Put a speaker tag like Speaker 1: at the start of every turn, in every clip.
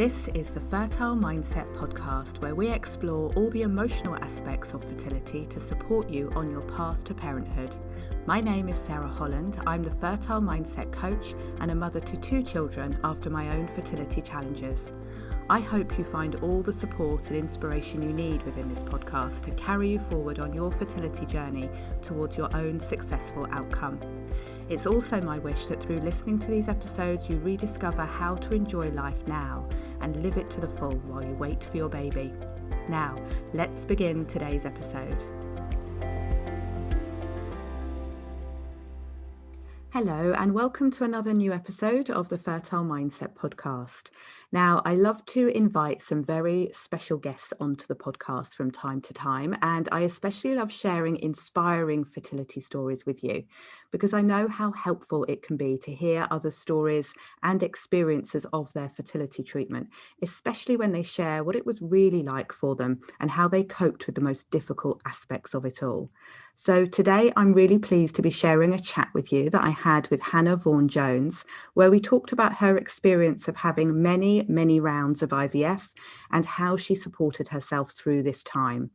Speaker 1: This is the Fertile Mindset podcast, where we explore all the emotional aspects of fertility to support you on your path to parenthood. My name is Sarah Holland. I'm the Fertile Mindset coach and a mother to 2 children after my own fertility challenges. I hope you find all the support and inspiration you need within this podcast to carry you forward on your fertility journey towards your own successful outcome. It's also my wish that through listening to these episodes, you rediscover how to enjoy life now and live it to the full while you wait for your baby. Now, let's begin today's episode. Hello, and welcome to another new episode of the Fertile Mindset podcast. Now, I love to invite some very special guests onto the podcast from time to time, and I especially love sharing inspiring fertility stories with you because I know how helpful it can be to hear other stories and experiences of their fertility treatment, especially when they share what it was really like for them and how they coped with the most difficult aspects of it all. So today I'm really pleased to be sharing a chat with you that I had with Hannah Vaughan Jones, where we talked about her experience of having many rounds of IVF and how she supported herself through this time.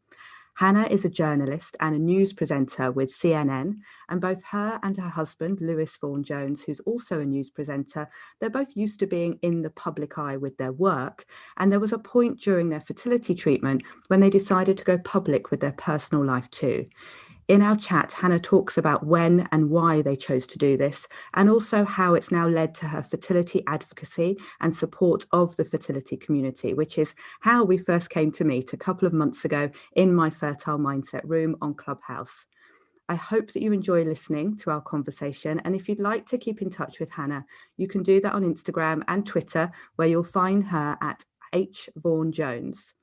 Speaker 1: Hannah is a journalist and a news presenter with CNN, and both her and her husband, Lewis Vaughan Jones, who's also a news presenter, they're both used to being in the public eye with their work. And there was a point during their fertility treatment when they decided to go public with their personal life too. In our chat, Hannah talks about when and why they chose to do this, and also how it's now led to her fertility advocacy and support of the fertility community, which is how we first came to meet a couple of months ago in my Fertile Mindset room on Clubhouse. I hope that you enjoy listening to our conversation, and if you'd like to keep in touch with Hannah, you can do that on Instagram and Twitter, where you'll find her at H Vaughan Jones.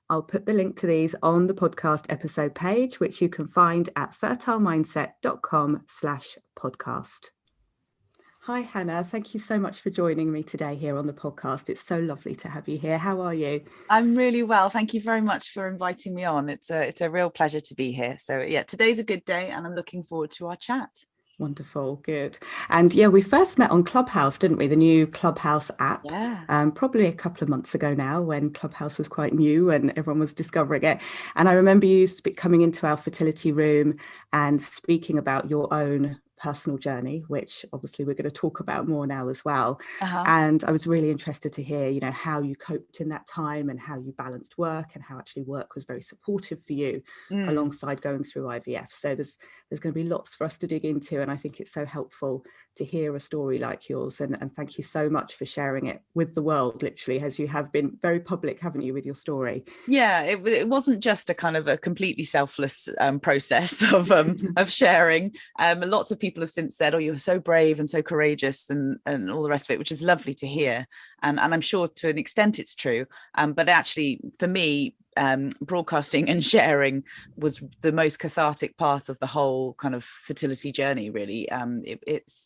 Speaker 1: I'll put the link to these on the podcast episode page, which you can find at fertilemindset.com/podcast. Hi, Hannah. Thank you so much for joining me today here on the podcast. It's so lovely to have you here. How are you?
Speaker 2: I'm really well. Thank you very much for inviting me on. It's a real pleasure to be here. So yeah, today's a good day and I'm looking forward to our chat.
Speaker 1: Wonderful, good. And yeah, we first met on Clubhouse, didn't we? The new Clubhouse app.
Speaker 2: Yeah.
Speaker 1: Probably a couple of months ago now, when Clubhouse was quite new and everyone was discovering it. And I remember you coming into our fertility room and speaking about your own personal journey, which obviously we're going to talk about more now as well. And I was really interested to hear, how you coped in that time and how you balanced work and how actually work was very supportive for you alongside going through IVF. So there's going to be lots for us to dig into, and I think it's so helpful to hear a story like yours, and thank you so much for sharing it with the world, literally, as you have been very public, haven't you, with your story?
Speaker 2: Yeah, it wasn't just a kind of a completely selfless process of sharing. Lots of people have since said, oh, you're so brave and so courageous and all the rest of it, which is lovely to hear, and I'm sure to an extent it's true, but actually for me, broadcasting and sharing was the most cathartic part of the whole kind of fertility journey, really.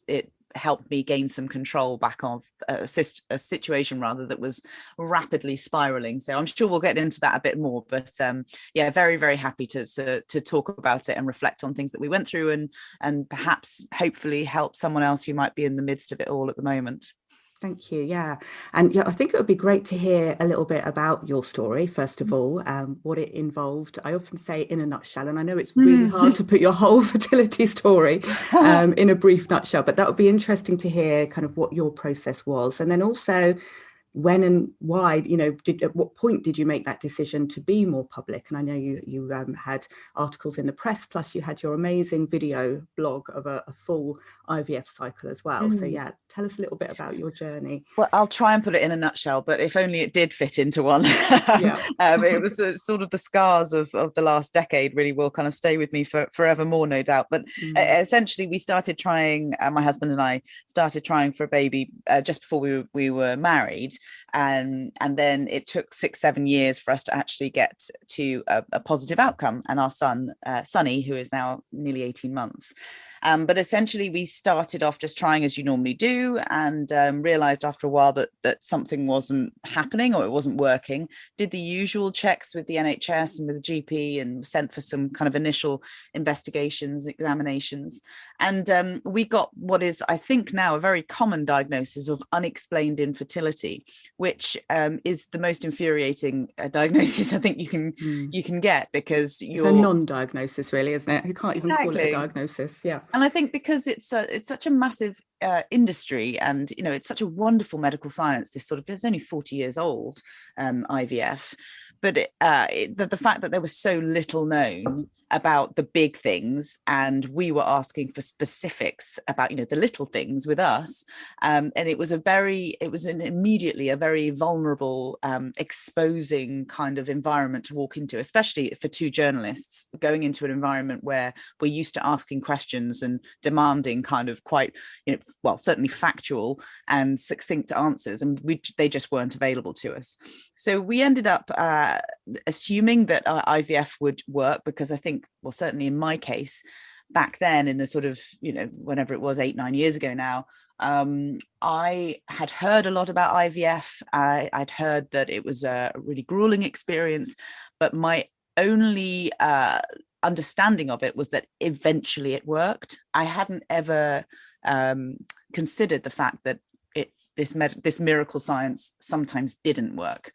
Speaker 2: It helped me gain some control back of a situation rather that was rapidly spiraling. So I'm sure we'll get into that a bit more, but yeah, very, very happy to talk about it and reflect on things that we went through and perhaps hopefully help someone else who might be in the midst of it all at the moment.
Speaker 1: Thank you. Yeah. And I think it would be great to hear a little bit about your story, first of all, what it involved. I often say in a nutshell, and I know it's really hard to put your whole fertility story in a brief nutshell, but that would be interesting to hear kind of what your process was. And then also when and why, at what point did you make that decision to be more public? And I know you had articles in the press, plus you had your amazing video blog of a full IVF cycle as well. So yeah, tell us a little bit about your journey.
Speaker 2: Well, I'll try and put it in a nutshell, but if only it did fit into one. It was sort of the scars of the last decade really will kind of stay with me for forevermore, no doubt. But essentially we started trying, my husband and I started trying for a baby just before we were married. And then it took 6-7 years for us to actually get to a positive outcome, and our son Sonny, who is now nearly 18 months. But essentially, we started off just trying as you normally do, and realized after a while that something wasn't happening or it wasn't working. Did the usual checks with the NHS and with the GP, and sent for some kind of initial investigations, examinations. And we got what is, I think now, a very common diagnosis of unexplained infertility, which is the most infuriating diagnosis I think you can get, because
Speaker 1: it's a non-diagnosis, really, isn't it? You can't even call it a diagnosis. Yeah.
Speaker 2: And I think because it's such a massive industry, and it's such a wonderful medical science. This sort of, it's only 40 years old, IVF, but the fact that there was so little known about the big things, and we were asking for specifics about the little things with us, and it was immediately a very vulnerable, exposing kind of environment to walk into, especially for two journalists going into an environment where we're used to asking questions and demanding kind of quite certainly factual and succinct answers, and they just weren't available to us. So we ended up assuming that IVF would work, because I think, well, certainly in my case, back then, in the sort of, whenever it was 8-9 years ago now, I had heard a lot about IVF. I'd heard that it was a really grueling experience, but my only understanding of it was that eventually it worked. I hadn't ever considered the fact that this miracle science sometimes didn't work.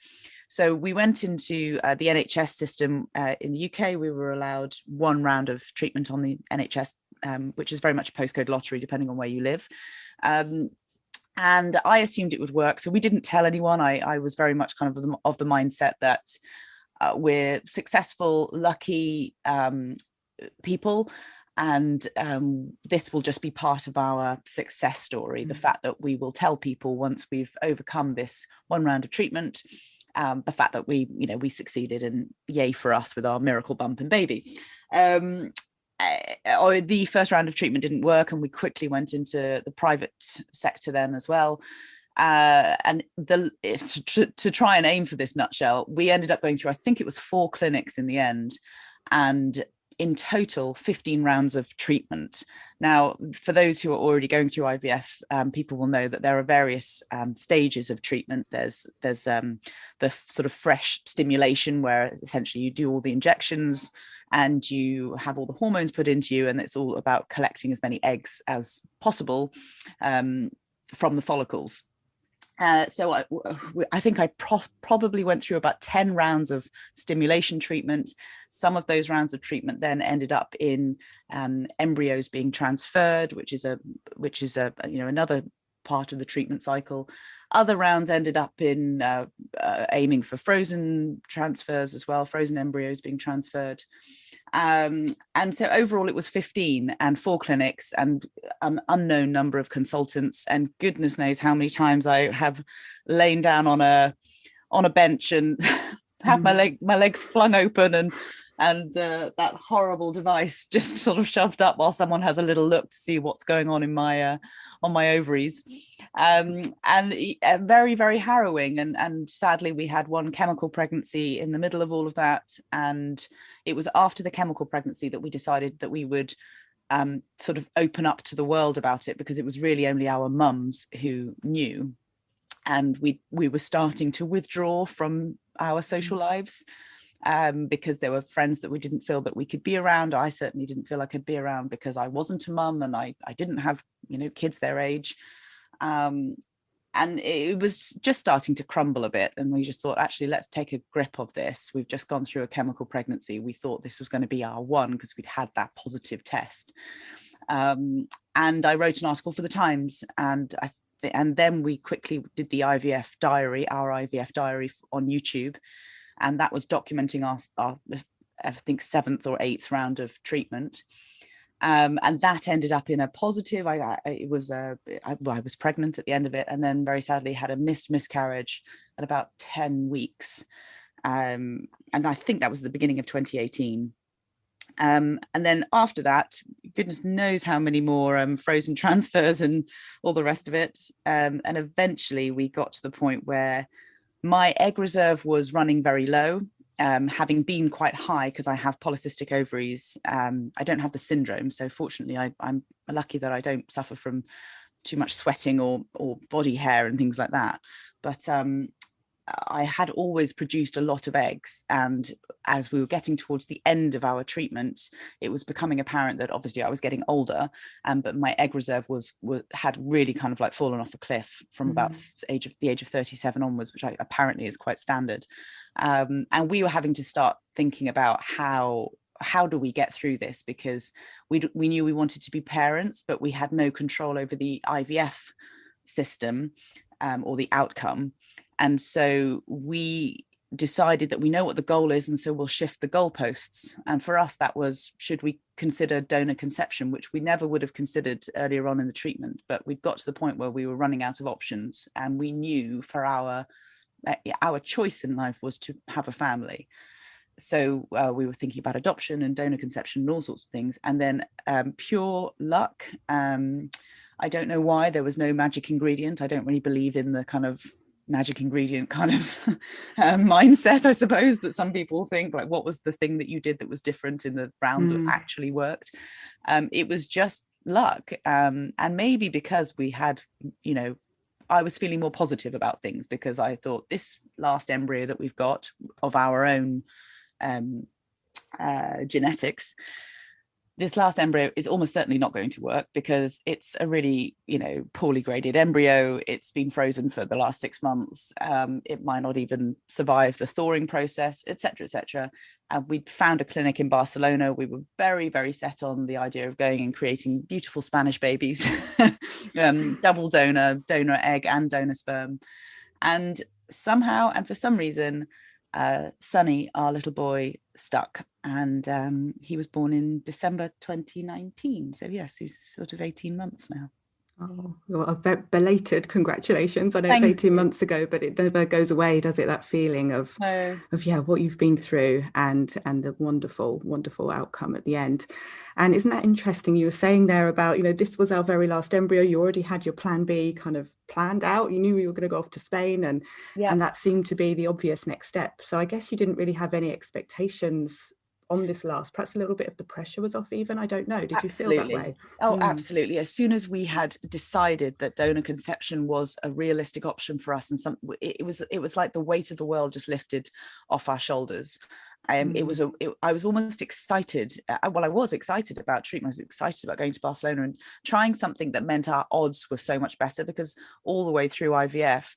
Speaker 2: So we went into the NHS system in the UK. We were allowed one round of treatment on the NHS, which is very much a postcode lottery, depending on where you live. And I assumed it would work. So we didn't tell anyone. I was very much kind of the mindset that we're successful, lucky people. And this will just be part of our success story. The fact that we will tell people once we've overcome this one round of treatment, the fact that we succeeded, and yay for us with our miracle bump and baby. The first round of treatment didn't work, and we quickly went into the private sector then as well. And to try and aim for this nutshell, we ended up going through, I think it was 4 clinics in the end, and in total 15 rounds of treatment. Now, for those who are already going through IVF, people will know that there are various stages of treatment. There's the sort of fresh stimulation, where essentially you do all the injections and you have all the hormones put into you, and it's all about collecting as many eggs as possible from the follicles. So I think I probably went through about 10 rounds of stimulation treatment. Some of those rounds of treatment then ended up in embryos being transferred, which is another part of the treatment cycle. Other rounds ended up in aiming for frozen transfers as well, frozen embryos being transferred. And so overall it was 15 and 4 clinics and an unknown number of consultants, and goodness knows how many times I have lain down on a bench and have my legs flung open and that horrible device just sort of shoved up while someone has a little look to see what's going on in my on my ovaries, and very, very harrowing. And sadly, we had one chemical pregnancy in the middle of all of that, and it was after the chemical pregnancy that we decided that we would sort of open up to the world about it, because it was really only our mums who knew, and we were starting to withdraw from our social lives. Because there were friends that we didn't feel that we could be around. I certainly didn't feel I could be around because I wasn't a mum, and I didn't have kids their age, and it was just starting to crumble a bit. And we just thought, actually, let's take a grip of this. We've just gone through a chemical pregnancy. We thought this was going to be our one because we'd had that positive test. And I wrote an article for the Times, and then we quickly did the IVF Diary, our IVF Diary on YouTube. And that was documenting our I think 7th or 8th round of treatment, and that ended up in a positive. I was pregnant at the end of it, and then very sadly had a miscarriage at about 10 weeks, and I think that was the beginning of 2018. And then after that, goodness knows how many more frozen transfers and all the rest of it, and eventually we got to the point where my egg reserve was running very low. having been quite high, because I have polycystic ovaries, I don't have the syndrome. So fortunately, I'm lucky that I don't suffer from too much sweating or body hair and things like that. But I had always produced a lot of eggs, and as we were getting towards the end of our treatment, it was becoming apparent that obviously I was getting older, but my egg reserve had really kind of like fallen off a cliff from about the age of 37 onwards, which apparently is quite standard. And we were having to start thinking about how do we get through this, because we knew we wanted to be parents, but we had no control over the IVF system or the outcome. And so we decided that we know what the goal is, and so we'll shift the goalposts. And for us, that was, should we consider donor conception, which we never would have considered earlier on in the treatment, but we'd got to the point where we were running out of options, and we knew for our choice in life was to have a family. So we were thinking about adoption and donor conception and all sorts of things. And then pure luck. I don't know why there was no magic ingredient. I don't really believe in the kind of magic ingredient kind of mindset, I suppose, that some people think, like, what was the thing that you did that was different in the round that actually worked? It was just luck. And maybe because we had, I was feeling more positive about things, because I thought this last embryo that we've got of our own genetics, this last embryo is almost certainly not going to work, because it's a really, poorly graded embryo. It's been frozen for the last 6 months. It might not even survive the thawing process, etc., etc. And we found a clinic in Barcelona. We were very, very set on the idea of going and creating beautiful Spanish babies, double donor egg and donor sperm. And somehow, and for some reason, Sonny, our little boy, stuck, and he was born in December 2019. So yes, he's sort of 18 months now.
Speaker 1: Oh, well, a belated congratulations. I know it's 18 months ago, but it never goes away, does it? That feeling of what you've been through and the wonderful, wonderful outcome at the end. And isn't that interesting? You were saying there about, this was our very last embryo. You already had your plan B kind of planned out. You knew you were going to go off to Spain, and that seemed to be the obvious next step. So I guess you didn't really have any expectations on this last, perhaps a little bit of the pressure was off even, I don't know. Did you feel that way?
Speaker 2: Oh, absolutely. As soon as we had decided that donor conception was a realistic option for us, and it was like the weight of the world just lifted off our shoulders. I was almost excited. I was excited about treatment. I was excited about going to Barcelona and trying something that meant our odds were so much better, because all the way through IVF,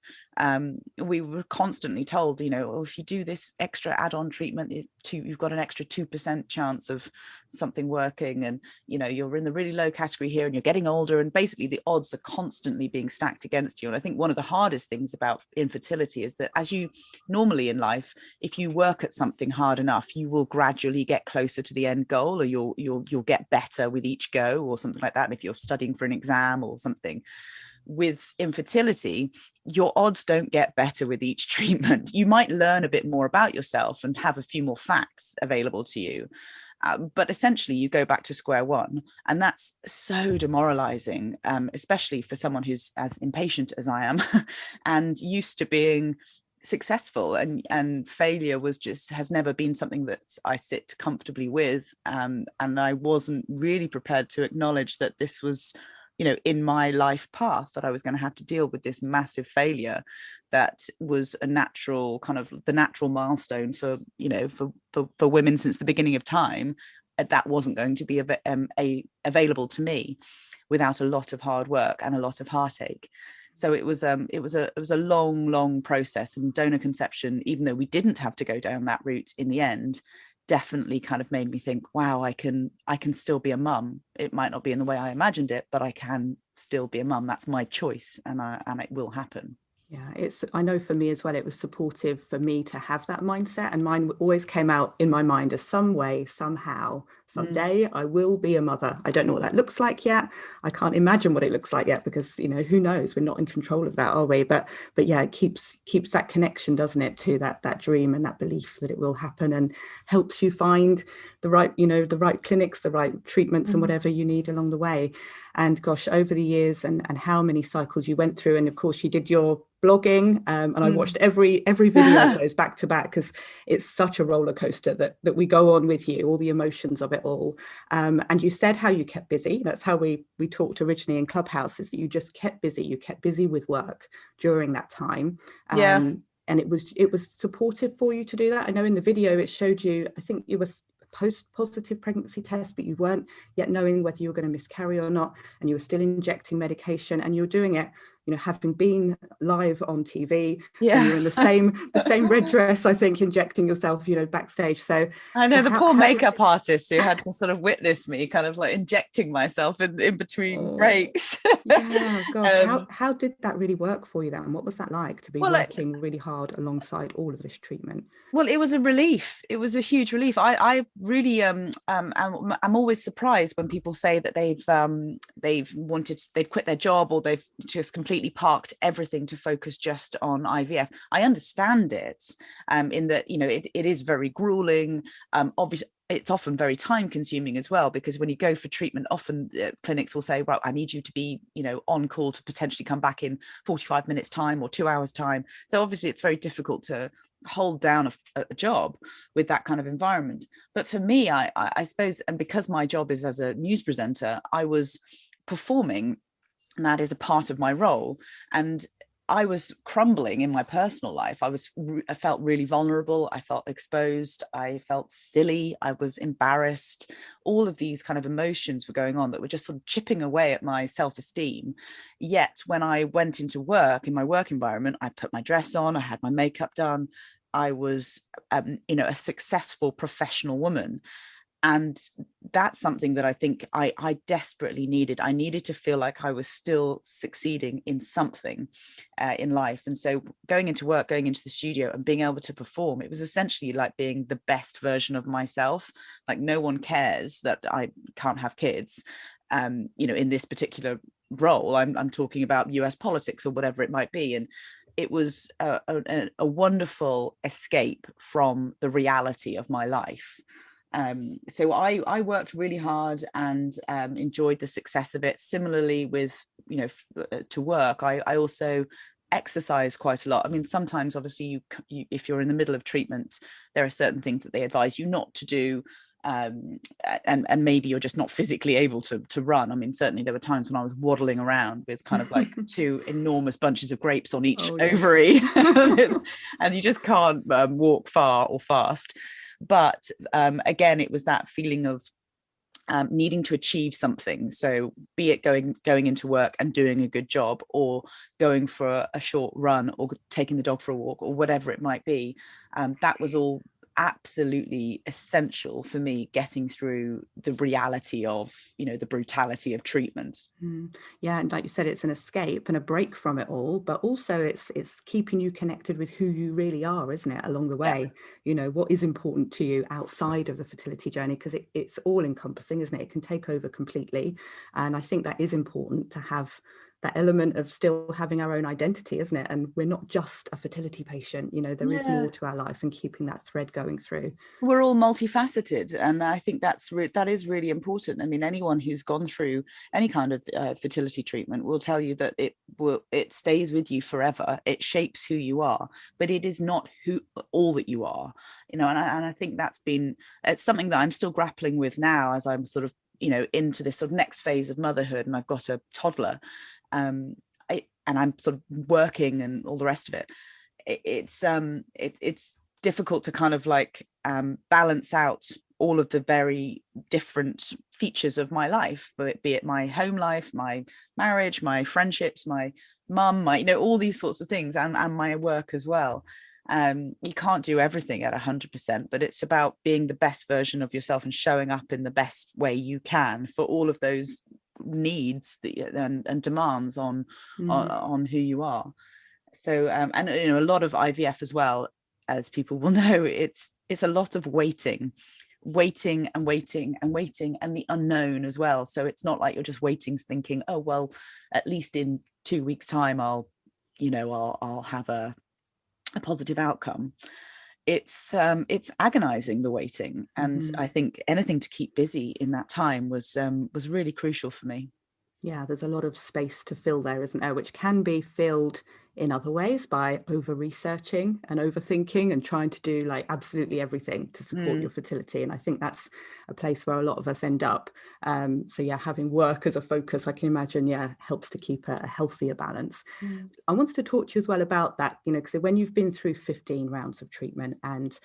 Speaker 2: we were constantly told, if you do this extra add-on treatment, you've got an extra 2% chance of something working, and you're in the really low category here, and you're getting older, and basically the odds are constantly being stacked against you. And I think one of the hardest things about infertility is that, as you normally in life, if you work at something hard enough, you will gradually get closer to the end goal, or you'll get better with each go, or something like that. And if you're studying for an exam or something, with infertility, your odds don't get better with each treatment. You might learn a bit more about yourself and have a few more facts available to you. But essentially you go back to square one, and that's so demoralizing, especially for someone who's as impatient as I am and used to being successful, and failure has never been something that I sit comfortably with. And I wasn't really prepared to acknowledge that this was, in my life path, that I was going to have to deal with this massive failure that was the natural milestone for women since the beginning of time. That wasn't going to be available to me without a lot of hard work and a lot of heartache. So it was a long process, and donor conception, even though we didn't have to go down that route in the end, definitely kind of made me think, wow, I can still be a mum. It might not be in the way I imagined it, but I can still be a mum. That's my choice, and it will happen.
Speaker 1: Yeah, I know for me as well, it was supportive for me to have that mindset, and mine always came out in my mind as some way, somehow, someday I will be a mother. I don't know what that looks like yet. I can't imagine what it looks like yet, because who knows? We're not in control of that, are we? But yeah, it keeps that connection, doesn't it, to that dream and that belief that it will happen, and helps you find the right clinics, the right treatments, and whatever you need along the way. And gosh, over the years and how many cycles you went through. And of course, you did your blogging, and I watched every video of those back to back, because it's such a roller coaster that we go on with you, all the emotions of it all. And you said how you kept busy. That's how we talked originally in Clubhouse, is that you just kept busy. You kept busy with work during that time.
Speaker 2: Yeah.
Speaker 1: And it was supportive for you to do that. I know in the video it showed you, I think you were post positive pregnancy test, but you weren't yet knowing whether you were going to miscarry or not, and you were still injecting medication, and you were doing it, you know, having been live on TV, and you're in the same red dress, I think, injecting yourself, you know, backstage. So
Speaker 2: I know the poor makeup artist who had to sort of witness me kind of like injecting myself in between breaks.
Speaker 1: Yeah, gosh, how did that really work for you then? What was that like, to be working really hard alongside all of this treatment?
Speaker 2: Well, it was a relief. It was a huge relief. I really I'm always surprised when people say that they've quit their job, or they've just completely parked everything to focus just on IVF. I understand it, in that, you know, it is very grueling. Obviously, it's often very time consuming as well, because when you go for treatment, often clinics will say, well, I need you to be, you know, on call to potentially come back in 45 minutes time or 2 hours time. So obviously it's very difficult to hold down a job with that kind of environment. But for me, I suppose, and because my job is as a news presenter, I was performing, and that is a part of my role. And I was crumbling in my personal life. I felt really vulnerable. I felt exposed. I felt silly. I was embarrassed. All of these kind of emotions were going on that were just sort of chipping away at my self-esteem. Yet when I went into work, in my work environment, I put my dress on, I had my makeup done. I was, you know, a successful professional woman. And that's something that I think I desperately needed. I needed to feel like I was still succeeding in something in life. And so going into work, going into the studio and being able to perform, it was essentially like being the best version of myself. Like, no one cares that I can't have kids, you know, in this particular role. I'm talking about US politics or whatever it might be. And it was a wonderful escape from the reality of my life. So I worked really hard and enjoyed the success of it. Similarly with, you know, to work, I also exercise quite a lot. I mean, sometimes obviously you if you're in the middle of treatment, there are certain things that they advise you not to do. And maybe you're just not physically able to run. I mean, certainly there were times when I was waddling around with kind of like two enormous bunches of grapes on each ovary, and you just can't walk far or fast. But again, it was that feeling of needing to achieve something. So be it going into work and doing a good job, or going for a short run, or taking the dog for a walk, or whatever it might be. That was all absolutely essential for me getting through the reality of, you know, the brutality of treatment.
Speaker 1: Yeah, and like you said, it's an escape and a break from it all, but also it's keeping you connected with who you really are, isn't it, along the way?
Speaker 2: Yeah.
Speaker 1: You know, what is important to you outside of the fertility journey, because it's all encompassing, isn't it? It can take over completely. And I think that is important, to have that element of still having our own identity, isn't it? And we're not just a fertility patient, you know, there is more to our life, and keeping that thread going through.
Speaker 2: We're all multifaceted, and I think that is really important. I mean, anyone who's gone through any kind of fertility treatment will tell you that it stays with you forever. It shapes who you are, but it is not all that you are, you know. And I think it's something that I'm still grappling with now, as I'm sort of, you know, into this sort of next phase of motherhood, and I've got a toddler, and I'm sort of working and all the rest of it. It's difficult to kind of like balance out all of the very different features of my life, be it my home life, my marriage, my friendships, my mum, you know, all these sorts of things, and my work as well. You can't do everything at 100%, but it's about being the best version of yourself and showing up in the best way you can for all of those needs and demands on who you are. So and you know, a lot of IVF as well, as people will know, it's a lot of waiting and waiting and waiting, and the unknown as well. So it's not like you're just waiting thinking, oh well, at least in 2 weeks time I'll have a positive outcome. It's agonizing, the waiting, and I think anything to keep busy in that time was really crucial for me.
Speaker 1: Yeah, there's a lot of space to fill there, isn't there? Which can be filled in other ways by over researching and overthinking and trying to do like absolutely everything to support your fertility. And I think that's a place where a lot of us end up. So yeah, having work as a focus, I can imagine, yeah, helps to keep a healthier balance. I wanted to talk to you as well about that, because when you've been through 15 rounds of treatment and,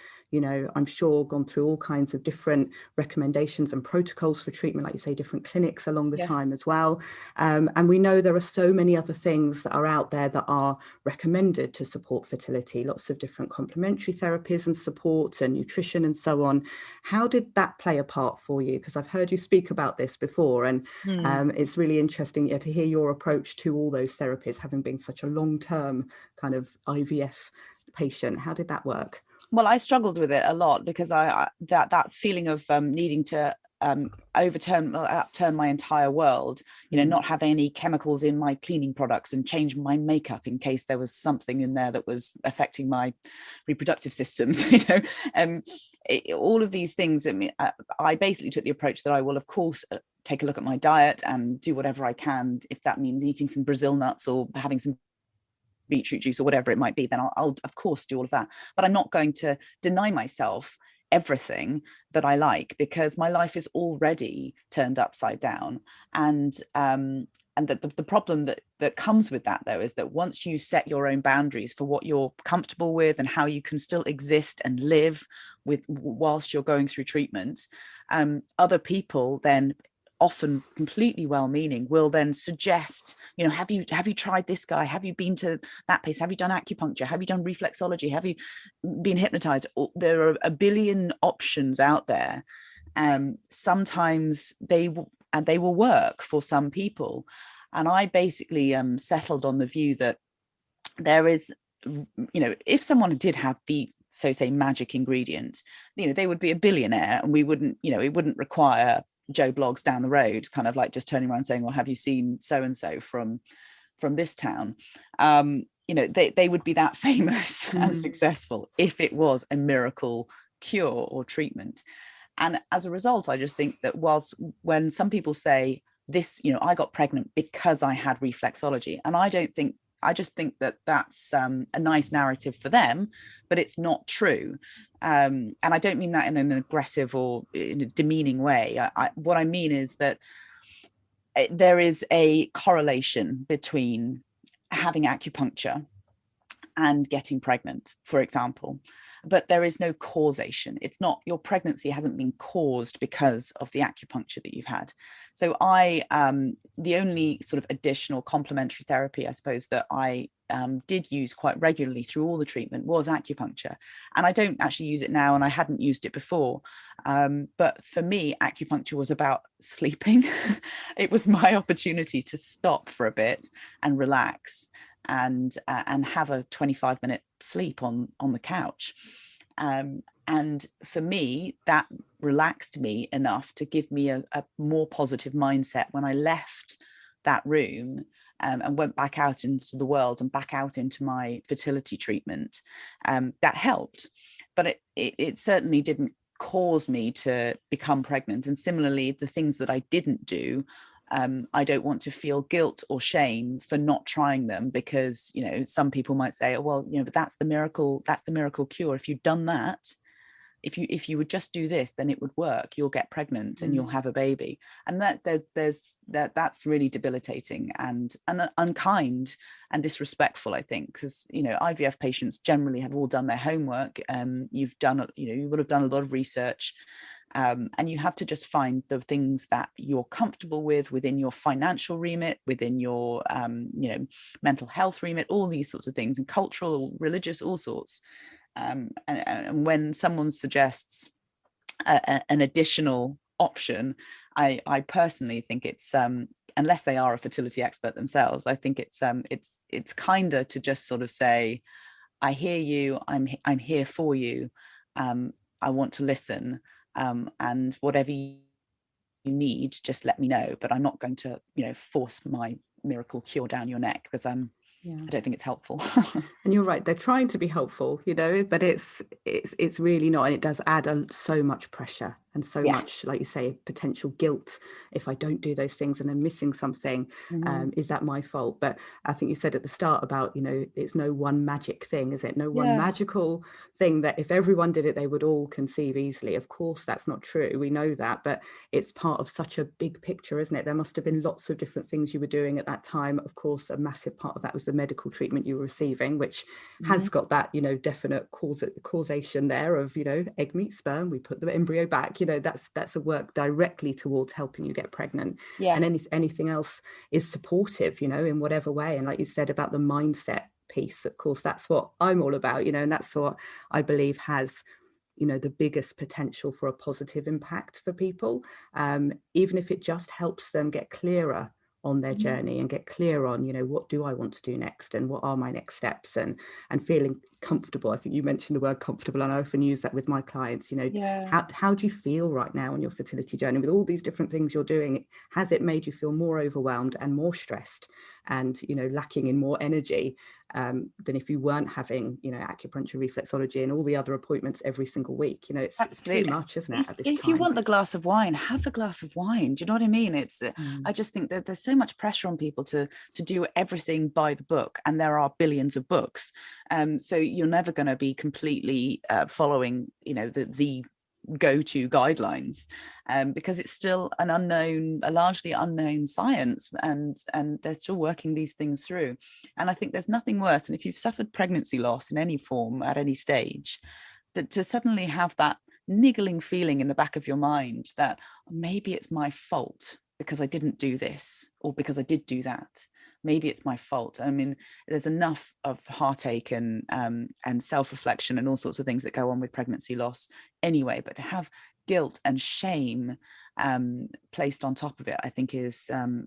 Speaker 1: I'm sure gone through all kinds of different recommendations and protocols for treatment, like you say, different clinics along the time as well. And we know there are so many other things that are out there that are recommended to support fertility, lots of different complementary therapies and support and nutrition and so on. How did that play a part for you? Because I've heard you speak about this before, and it's really interesting to hear your approach to all those therapies, having been such a long-term kind of IVF patient. How did that work?
Speaker 2: Well, I struggled with it a lot because that feeling of needing to upturn my entire world, not have any chemicals in my cleaning products and change my makeup in case there was something in there that was affecting my reproductive systems, all of these things. I mean, I basically took the approach that I will, of course, take a look at my diet and do whatever I can. If that means eating some Brazil nuts or having some beetroot juice or whatever it might be, then I'll of course do all of that. But I'm not going to deny myself everything that I like, because my life is already turned upside down. And the problem that comes with that, though, is that once you set your own boundaries for what you're comfortable with and how you can still exist and live with whilst you're going through treatment, other people then, often completely well-meaning, will then suggest, have you tried this guy? Have you been to that place? Have you done acupuncture? Have you done reflexology? Have you been hypnotized? There are a billion options out there. Sometimes they will work for some people. And I basically settled on the view that there is, if someone did have the, so say, magic ingredient, they would be a billionaire, and we wouldn't, it wouldn't require Joe Blogs down the road kind of like just turning around saying, well, have you seen so and so from this town? They would be that famous and successful if it was a miracle cure or treatment. And as a result, I just think that when some people say this, I got pregnant because I had reflexology, and I just think that that's a nice narrative for them, but it's not true. And I don't mean that in an aggressive or in a demeaning way. What I mean is that there is a correlation between having acupuncture and getting pregnant, for example, but there is no causation. It's not, your pregnancy hasn't been caused because of the acupuncture that you've had. So the only sort of additional complementary therapy, I suppose, that I did use quite regularly through all the treatment was acupuncture. And I don't actually use it now, and I hadn't used it before. But for me, acupuncture was about sleeping. It was my opportunity to stop for a bit and relax and have a 25-minute sleep on the couch. And for me, that relaxed me enough to give me a more positive mindset when I left that room and went back out into the world and back out into my fertility treatment. That helped, but it certainly didn't cause me to become pregnant. And similarly, the things that I didn't do, I don't want to feel guilt or shame for not trying them, because, some people might say, oh, well, but that's the miracle cure. If you've done that, if you would just do this, then it would work. You'll get pregnant and you'll have a baby. And that's really debilitating and unkind and disrespectful, I think, because, IVF patients generally have all done their homework. You would have done a lot of research. And you have to just find the things that you're comfortable with within your financial remit, within your mental health remit, all these sorts of things, and cultural, religious, all sorts. And when someone suggests an additional option, I personally think it's unless they are a fertility expert themselves, I think it's kinder to just sort of say, I hear you, I'm here for you, I want to listen. And whatever you need, just let me know. But I'm not going to, force my miracle cure down your neck, because I don't think it's helpful.
Speaker 1: And you're right, they're trying to be helpful, but it's really not, and it does add so much pressure. and so much, like you say, potential guilt if I don't do those things and I'm missing something. Is that my fault? But I think you said at the start about, it's no one magic thing, is it? No one magical thing that if everyone did it, they would all conceive easily. Of course, that's not true. We know that, but it's part of such a big picture, isn't it? There must have been lots of different things you were doing at that time. Of course, a massive part of that was the medical treatment you were receiving, which has got that, definite causation there of, egg meets sperm, we put the embryo back, that's a work directly towards helping you get pregnant. And anything else is supportive, in whatever way. And like you said about the mindset piece, of course, that's what I'm all about, and that's what I believe has the biggest potential for a positive impact for people, even if it just helps them get clearer on their journey and get clear on, what do I want to do next and what are my next steps, and feeling comfortable. I think you mentioned the word comfortable, and I often use that with my clients. How do you feel right now on your fertility journey with all these different things you're doing? Has it made you feel more overwhelmed and more stressed and lacking in more energy than if you weren't having acupuncture, reflexology and all the other appointments every single week? It's too much, isn't it, at this time?
Speaker 2: If you want the glass of wine, have the glass of wine. Do you know what I mean? It's I just think that there's so much pressure on people to do everything by the book, and there are billions of books, so you're never going to be completely following the go-to guidelines, because it's still a largely unknown science, and they're still working these things through. And I think there's nothing worse than if you've suffered pregnancy loss in any form at any stage, that to suddenly have that niggling feeling in the back of your mind that maybe it's my fault because I didn't do this, or because I did do that. Maybe it's my fault. I mean, there's enough of heartache and self-reflection and all sorts of things that go on with pregnancy loss anyway. But to have guilt and shame placed on top of it, I think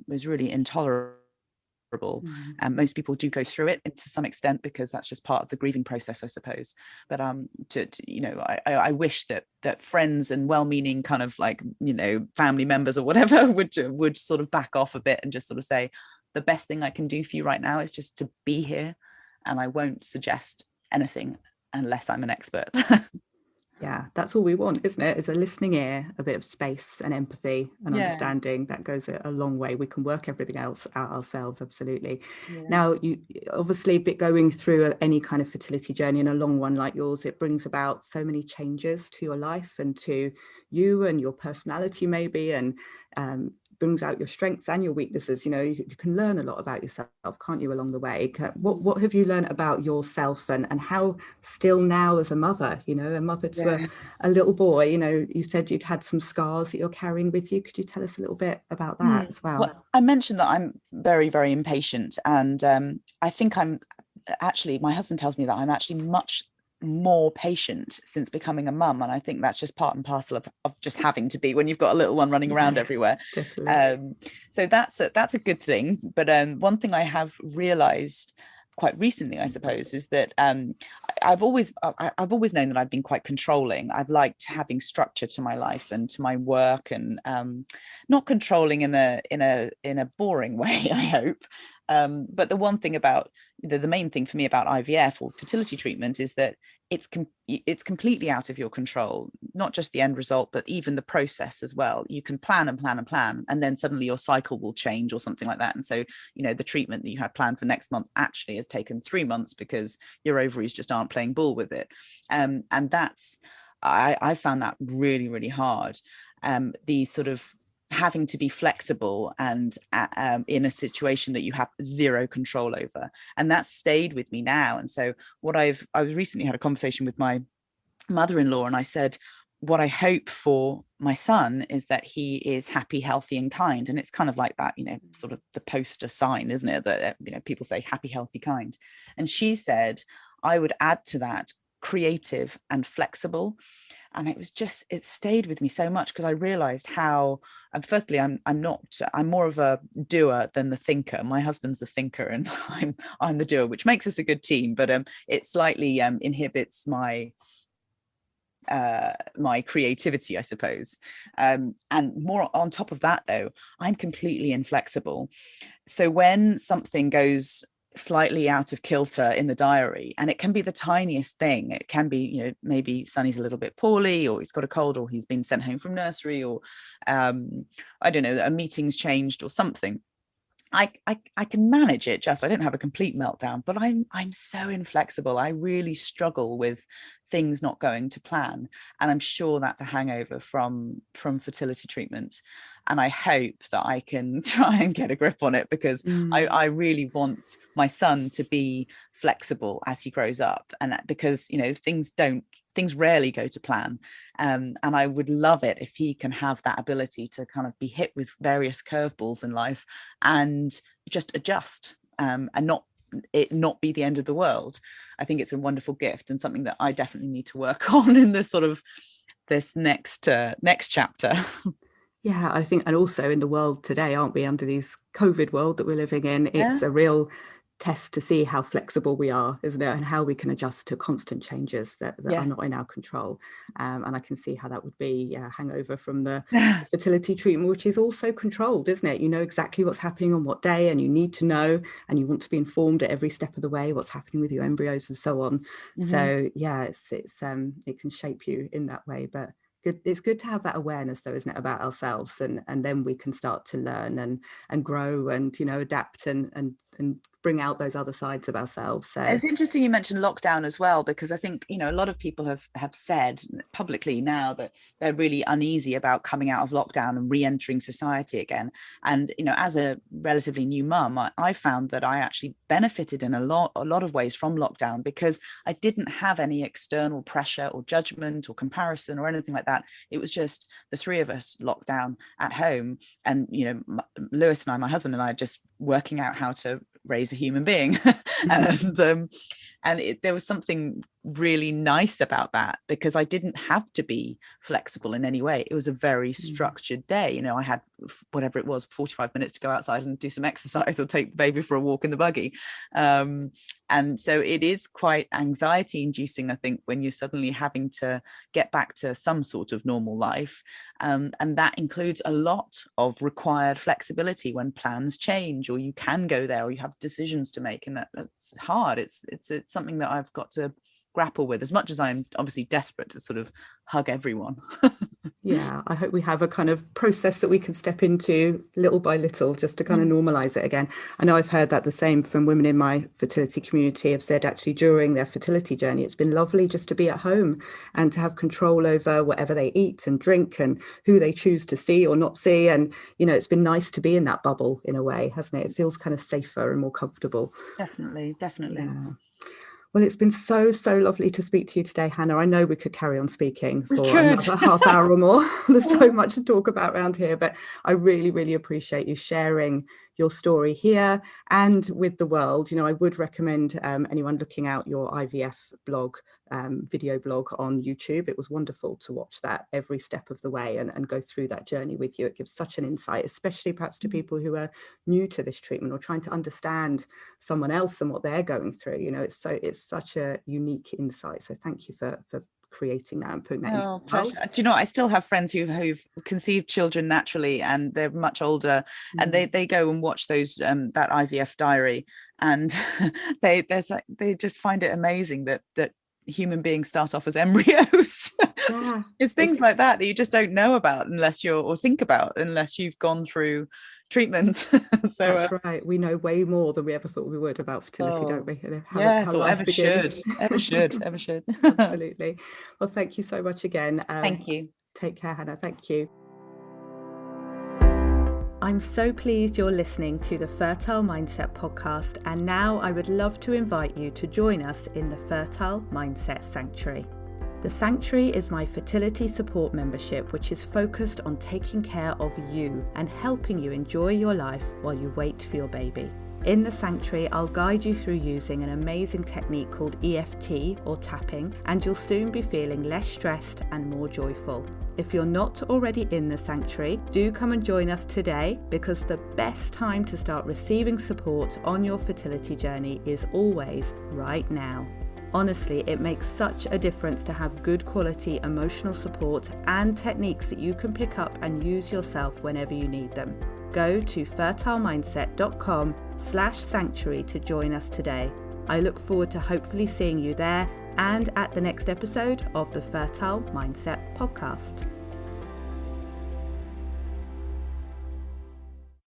Speaker 2: was really intolerable. Most people do go through it to some extent because that's just part of the grieving process, I suppose. But I wish that friends and well-meaning kind of family members or whatever would sort of back off a bit and just sort of say, the best thing I can do for you right now is just to be here, and I won't suggest anything unless I'm an expert.
Speaker 1: Yeah, that's all we want, isn't it? Is a listening ear, a bit of space and empathy and understanding. That goes a long way. We can work everything else out ourselves, absolutely. Now, you obviously going through any kind of fertility journey, and a long one like yours, it brings about so many changes to your life and to you and your personality maybe, and brings out your strengths and your weaknesses. You can learn a lot about yourself, can't you, along the way? What have you learned about yourself, and how still now as a mother, a mother to a little boy, you said you'd had some scars that you're carrying with you. Could you tell us a little bit about that as well?
Speaker 2: I mentioned that I'm very, very impatient, and I think my husband tells me that I'm actually much more patient since becoming a mum, and I think that's just part and parcel of just having to be when you've got a little one running around everywhere. So that's a good thing. But one thing I have realized quite recently, I suppose, is that I've always known that I've been quite controlling. I've liked having structure to my life and to my work, and not controlling in a boring way, I hope. But the one thing about the main thing for me about IVF or fertility treatment is that it's completely out of your control, not just the end result, but even the process as well. You can plan and plan and plan, and then suddenly your cycle will change or something like that. And so, the treatment that you had planned for next month actually has taken 3 months because your ovaries just aren't playing ball with it. And that's, I found that really, really hard. The sort of having to be flexible and in a situation that you have zero control over, and that's stayed with me now. And so I recently had a conversation with my mother-in-law, and I said, what I hope for my son is that he is happy, healthy and kind. And it's kind of like that, sort of the poster sign, isn't it, that people say happy, healthy, kind. And she said I would add to that creative and flexible. And it stayed with me so much because I realized how, firstly, I'm more of a doer than the thinker. My husband's the thinker and I'm the doer, which makes us a good team, but it slightly inhibits my creativity, I suppose. And more on top of that, though, I'm completely inflexible. So when something goes slightly out of kilter in the diary, and it can be the tiniest thing. It can be, you know, maybe Sonny's a little bit poorly, or he's got a cold, or he's been sent home from nursery, or I don't know, a meeting's changed or something. I can manage it. Just I don't have a complete meltdown, but I'm so inflexible. I really struggle with things not going to plan, and I'm sure that's a hangover from fertility treatment. And I hope that I can try and get a grip on it, because I really want my son to be flexible as he grows up, and because, you know, things rarely go to plan, and I would love it if he can have that ability to kind of be hit with various curveballs in life and just adjust, and not be the end of the world. I think it's a wonderful gift, and something that I definitely need to work on in this next chapter.
Speaker 1: Yeah, I think, and also in the world today, aren't we, under these COVID world that we're living in, it's a real test to see how flexible we are, isn't it, and how we can adjust to constant changes that are not in our control. And I can see how that would be a hangover from the fertility treatment, which is also controlled, isn't it? You know exactly what's happening on what day, and you need to know, and you want to be informed at every step of the way what's happening with your embryos and so on. So yeah, it's it can shape you in that way, but it's good to have that awareness, though, isn't it, about ourselves, and then we can start to learn and grow and, you know, adapt and bring out those other sides of ourselves. So
Speaker 2: it's interesting you mentioned lockdown as well, because I think, you know, a lot of people have said publicly now that they're really uneasy about coming out of lockdown and re-entering society again. And, you know, as a relatively new mum, I found that I actually benefited in a lot of ways from lockdown, because I didn't have any external pressure or judgment or comparison or anything like that. It was just the three of us locked down at home, and, you know, Lewis and I, my husband and I, just working out how to raise a human being. And there was something really nice about that, because I didn't have to be flexible in any way. It was a very structured day. You know, I had whatever it was, 45 minutes to go outside and do some exercise or take the baby for a walk in the buggy. And so it is quite anxiety inducing, I think, when you're suddenly having to get back to some sort of normal life. And that includes a lot of required flexibility when plans change, or you can go there, or you have decisions to make. And that's hard. It's something that I've got to grapple with, as much as I'm obviously desperate to sort of hug everyone.
Speaker 1: Yeah, I hope we have a kind of process that we can step into little by little, just to kind of normalize it again. I know I've heard that the same from women in my fertility community have said, actually, during their fertility journey, it's been lovely just to be at home and to have control over whatever they eat and drink and who they choose to see or not see. And, you know, it's been nice to be in that bubble in a way, hasn't it? It feels kind of safer and more comfortable.
Speaker 2: Definitely.
Speaker 1: Yeah. Well, it's been so lovely to speak to you today, Hannah. I know we could carry on speaking for another half hour or more. There's so much to talk about around here, but I really appreciate you sharing your story here and with the world. You know, I would recommend anyone looking out your IVF blog, video blog on YouTube. It was wonderful to watch that every step of the way and go through that journey with you. It gives such an insight, especially perhaps to people who are new to this treatment or trying to understand someone else and what they're going through. You know, it's such a unique insight. So thank you for creating that and putting that into the world.
Speaker 2: Do you know, I still have friends who've conceived children naturally, and they're much older, and they go and watch those that IVF Diary, and they just find it amazing that human beings start off as embryos. Yeah, it's things like that you just don't know about unless you've gone through treatment. So
Speaker 1: that's right. We know way more than we ever thought we would about fertility, don't we?
Speaker 2: How ever should.
Speaker 1: Absolutely. Well, thank you so much again.
Speaker 2: Thank you.
Speaker 1: Take care, Hannah. Thank you. I'm so pleased you're listening to the Fertile Mindset podcast, and now I would love to invite you to join us in the Fertile Mindset Sanctuary. The Sanctuary is my fertility support membership, which is focused on taking care of you and helping you enjoy your life while you wait for your baby. In the Sanctuary, I'll guide you through using an amazing technique called EFT or tapping, and you'll soon be feeling less stressed and more joyful. If you're not already in the Sanctuary, do come and join us today, because the best time to start receiving support on your fertility journey is always right now. Honestly, it makes such a difference to have good quality emotional support and techniques that you can pick up and use yourself whenever you need them. go to fertilemindset.com/sanctuary to join us today. I look forward to hopefully seeing you there and at the next episode of the Fertile Mindset podcast.